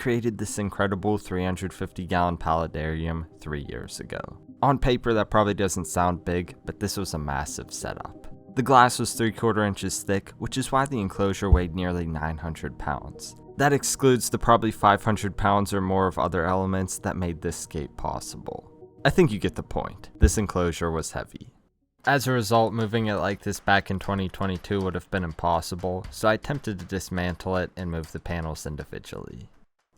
created this incredible 350-gallon paludarium 3 years ago. On paper, that probably doesn't sound big, but this was a massive setup. The glass was 3/4 inches thick, which is why the enclosure weighed nearly 900 pounds. That excludes the probably 500 pounds or more of other elements that made this scape possible. I think you get the point. This enclosure was heavy. As a result, moving it like this back in 2022 would have been impossible, so I attempted to dismantle it and move the panels individually.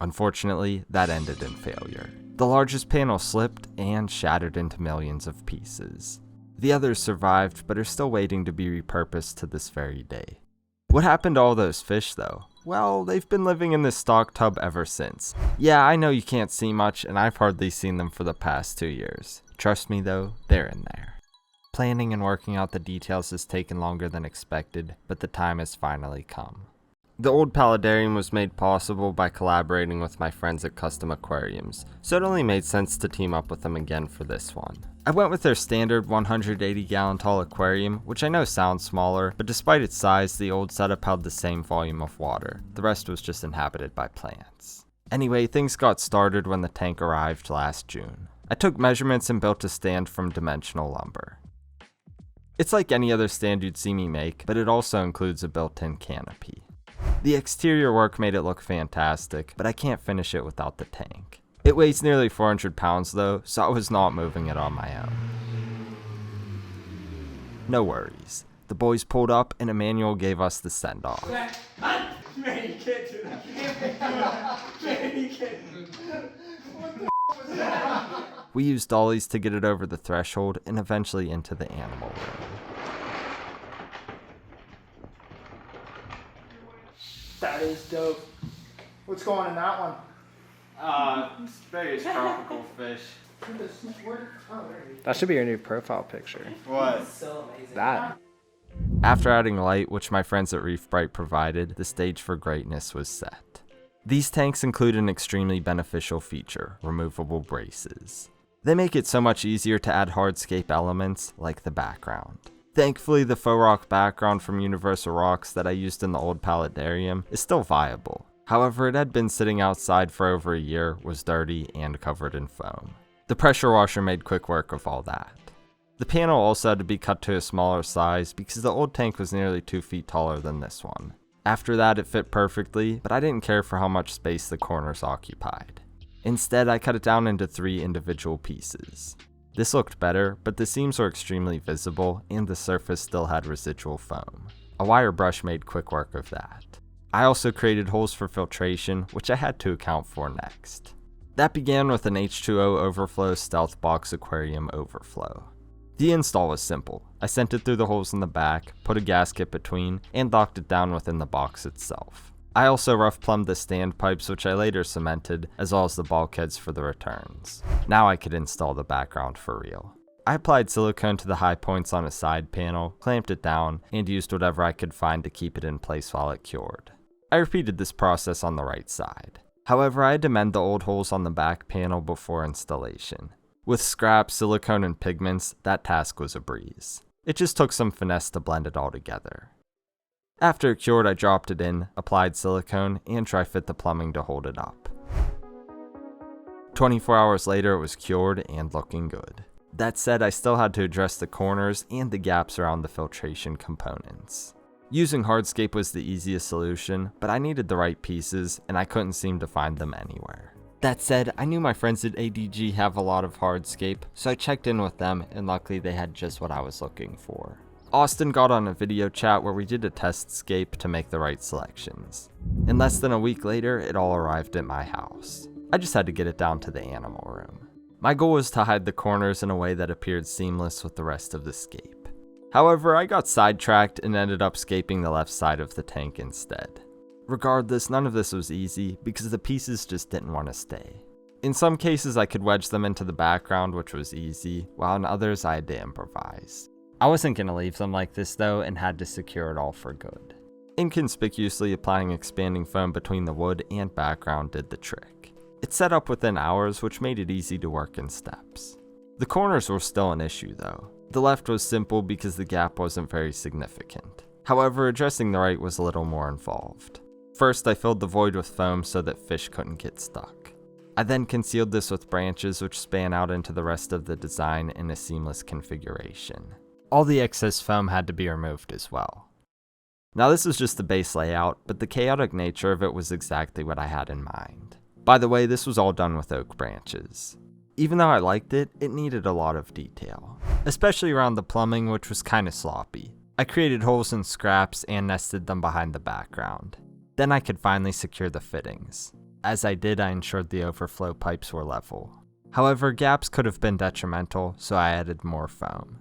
Unfortunately, that ended in failure. The largest panel slipped and shattered into millions of pieces. The others survived, but are still waiting to be repurposed to this very day. What happened to all those fish though? Well, they've been living in this stock tub ever since. Yeah, I know you can't see much, and I've hardly seen them for the past 2 years. Trust me though, they're in there. Planning and working out the details has taken longer than expected, but the time has finally come. The old paludarium was made possible by collaborating with my friends at Custom Aquariums, so it only made sense to team up with them again for this one. I went with their standard 180-gallon tall aquarium, which I know sounds smaller, but despite its size, the old setup held the same volume of water. The rest was just inhabited by plants. Anyway, things got started when the tank arrived last June. I took measurements and built a stand from dimensional lumber. It's like any other stand you'd see me make, but it also includes a built-in canopy. The exterior work made it look fantastic, but I can't finish it without the tank. It weighs nearly 400 pounds though, so I was not moving it on my own. No worries. The boys pulled up and Emmanuel gave us the send-off. Man, you can't do that. Man, you can't. What the was that? We used dollies to get it over the threshold and eventually into the animal room. That is dope. What's going in that one? Various tropical fish. That should be your new profile picture. What? So amazing. That. After adding light, which my friends at Reef Bright provided, the stage for greatness was set. These tanks include an extremely beneficial feature, removable braces. They make it so much easier to add hardscape elements, like the background. Thankfully, the faux rock background from Universal Rocks that I used in the old paludarium is still viable. However, it had been sitting outside for over a year, was dirty, and covered in foam. The pressure washer made quick work of all that. The panel also had to be cut to a smaller size because the old tank was nearly 2 feet taller than this one. After that, it fit perfectly, but I didn't care for how much space the corners occupied. Instead, I cut it down into 3 individual pieces. This looked better, but the seams were extremely visible and the surface still had residual foam. A wire brush made quick work of that. I also created holes for filtration, which I had to account for next. That began with an H2O overflow stealth box aquarium overflow. The install was simple. I sent it through the holes in the back, put a gasket between, and locked it down within the box itself. I also rough plumbed the stand pipes, which I later cemented, as well as the bulkheads for the returns. Now I could install the background for real. I applied silicone to the high points on a side panel, clamped it down, and used whatever I could find to keep it in place while it cured. I repeated this process on the right side. However, I had to mend the old holes on the back panel before installation. With scrap, silicone, and pigments, that task was a breeze. It just took some finesse to blend it all together. After it cured, I dropped it in, applied silicone, and tri-fit the plumbing to hold it up. 24 hours later, it was cured and looking good. That said, I still had to address the corners and the gaps around the filtration components. Using hardscape was the easiest solution, but I needed the right pieces, and I couldn't seem to find them anywhere. That said, I knew my friends at ADG have a lot of hardscape, so I checked in with them, and luckily they had just what I was looking for. Austin got on a video chat where we did a test scape to make the right selections. And less than a week later, it all arrived at my house. I just had to get it down to the animal room. My goal was to hide the corners in a way that appeared seamless with the rest of the scape. However, I got sidetracked and ended up scaping the left side of the tank instead. Regardless, none of this was easy because the pieces just didn't want to stay. In some cases, I could wedge them into the background, which was easy, while in others, I had to improvise. I wasn't going to leave them like this though, and had to secure it all for good. Inconspicuously applying expanding foam between the wood and background did the trick. It set up within hours, which made it easy to work in steps. The corners were still an issue though. The left was simple because the gap wasn't very significant. However, addressing the right was a little more involved. First, I filled the void with foam so that fish couldn't get stuck. I then concealed this with branches which span out into the rest of the design in a seamless configuration. All the excess foam had to be removed as well. Now this is just the base layout, but the chaotic nature of it was exactly what I had in mind. By the way, this was all done with oak branches. Even though I liked it, it needed a lot of detail, especially around the plumbing, which was kinda sloppy. I created holes in scraps and nested them behind the background. Then I could finally secure the fittings. As I did, I ensured the overflow pipes were level. However, gaps could have been detrimental, so I added more foam.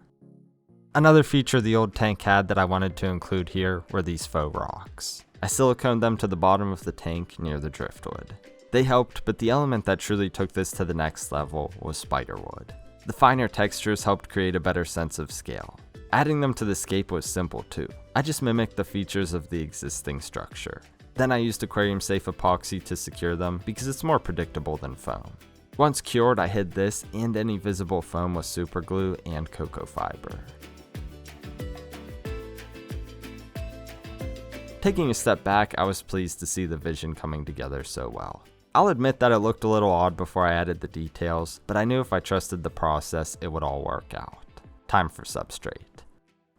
Another feature the old tank had that I wanted to include here were these faux rocks. I siliconed them to the bottom of the tank near the driftwood. They helped, but the element that truly took this to the next level was spiderwood. The finer textures helped create a better sense of scale. Adding them to the scape was simple too. I just mimicked the features of the existing structure. Then I used aquarium safe epoxy to secure them because it's more predictable than foam. Once cured, I hid this and any visible foam with super glue and cocoa fiber. Taking a step back, I was pleased to see the vision coming together so well. I'll admit that it looked a little odd before I added the details, but I knew if I trusted the process, it would all work out. Time for substrate.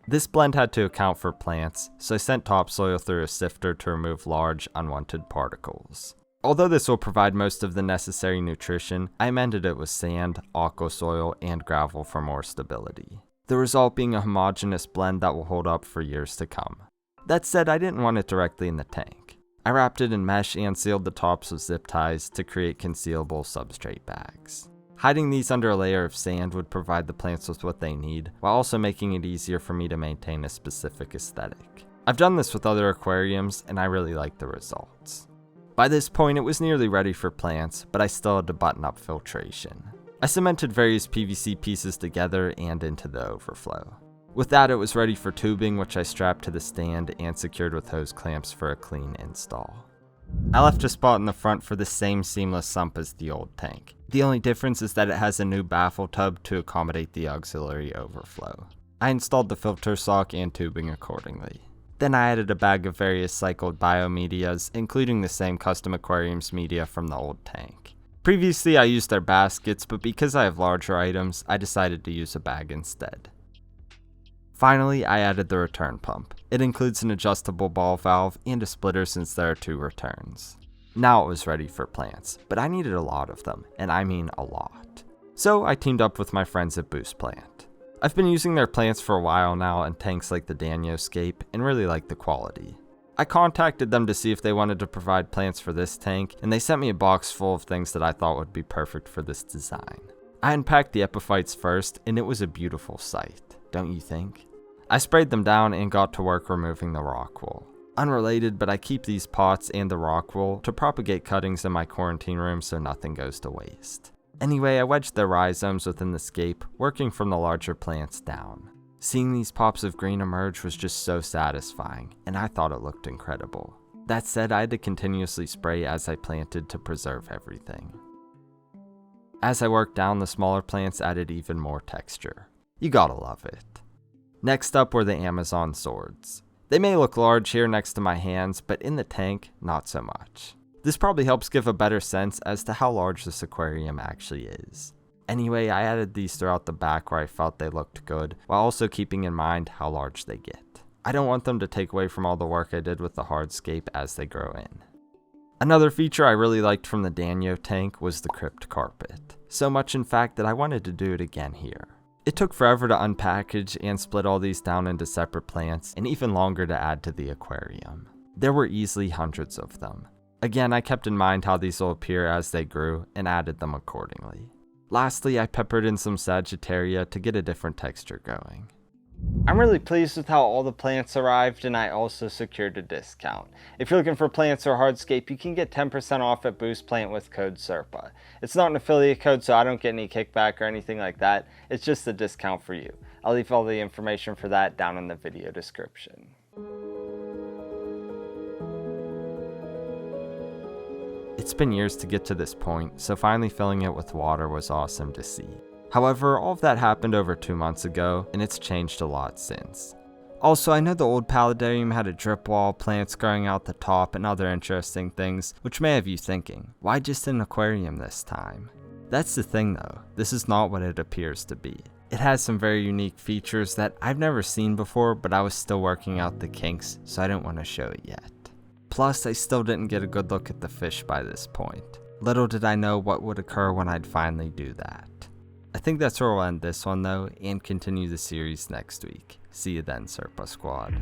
This blend had to account for plants, so I sent topsoil through a sifter to remove large, unwanted particles. Although this will provide most of the necessary nutrition, I amended it with sand, aqua soil, and gravel for more stability. The result being a homogeneous blend that will hold up for years to come. That said, I didn't want it directly in the tank. I wrapped it in mesh and sealed the tops with zip ties to create concealable substrate bags. Hiding these under a layer of sand would provide the plants with what they need, while also making it easier for me to maintain a specific aesthetic. I've done this with other aquariums, and I really like the results. By this point, it was nearly ready for plants, but I still had to button up filtration. I cemented various PVC pieces together and into the overflow. With that, it was ready for tubing, which I strapped to the stand and secured with hose clamps for a clean install. I left a spot in the front for the same seamless sump as the old tank. The only difference is that it has a new baffle tub to accommodate the auxiliary overflow. I installed the filter sock and tubing accordingly. Then I added a bag of various cycled biomedias, including the same custom aquariums media from the old tank. Previously, I used their baskets, but because I have larger items, I decided to use a bag instead. Finally, I added the return pump. It includes an adjustable ball valve and a splitter since there are 2 returns. Now it was ready for plants, but I needed a lot of them, and I mean a lot. So I teamed up with my friends at Boost Plant. I've been using their plants for a while now in tanks like the Danioscape and really like the quality. I contacted them to see if they wanted to provide plants for this tank, and they sent me a box full of things that I thought would be perfect for this design. I unpacked the epiphytes first, and it was a beautiful sight, don't you think? I sprayed them down and got to work removing the rock wool. Unrelated, but I keep these pots and the rock wool to propagate cuttings in my quarantine room so nothing goes to waste. Anyway, I wedged the rhizomes within the scape, working from the larger plants down. Seeing these pops of green emerge was just so satisfying, and I thought it looked incredible. That said, I had to continuously spray as I planted to preserve everything. As I worked down, the smaller plants added even more texture. You gotta love it. Next up were the Amazon swords. They may look large here next to my hands, but in the tank, not so much. This probably helps give a better sense as to how large this aquarium actually is. Anyway, I added these throughout the back where I felt they looked good, while also keeping in mind how large they get. I don't want them to take away from all the work I did with the hardscape as they grow in. Another feature I really liked from the Danio tank was the crypt carpet. So much in fact that I wanted to do it again here. It took forever to unpackage and split all these down into separate plants, and even longer to add to the aquarium. There were easily hundreds of them. Again, I kept in mind how these will appear as they grew, and added them accordingly. Lastly, I peppered in some Sagittaria to get a different texture going. I'm really pleased with how all the plants arrived, and I also secured a discount. If you're looking for plants or hardscape, you can get 10% off at Boost Plant with code SERPA. It's not an affiliate code, so I don't get any kickback or anything like that. It's just a discount for you. I'll leave all the information for that down in the video description. It's been years to get to this point, so finally filling it with water was awesome to see. However, all of that happened over 2 months ago, and it's changed a lot since. Also, I know the old paludarium had a drip wall, plants growing out the top, and other interesting things, which may have you thinking, why just an aquarium this time? That's the thing though, this is not what it appears to be. It has some very unique features that I've never seen before, but I was still working out the kinks, so I didn't want to show it yet. Plus, I still didn't get a good look at the fish by this point. Little did I know what would occur when I'd finally do that. I think that's where we'll end this one though, and continue the series next week. See you then, Serpa Squad.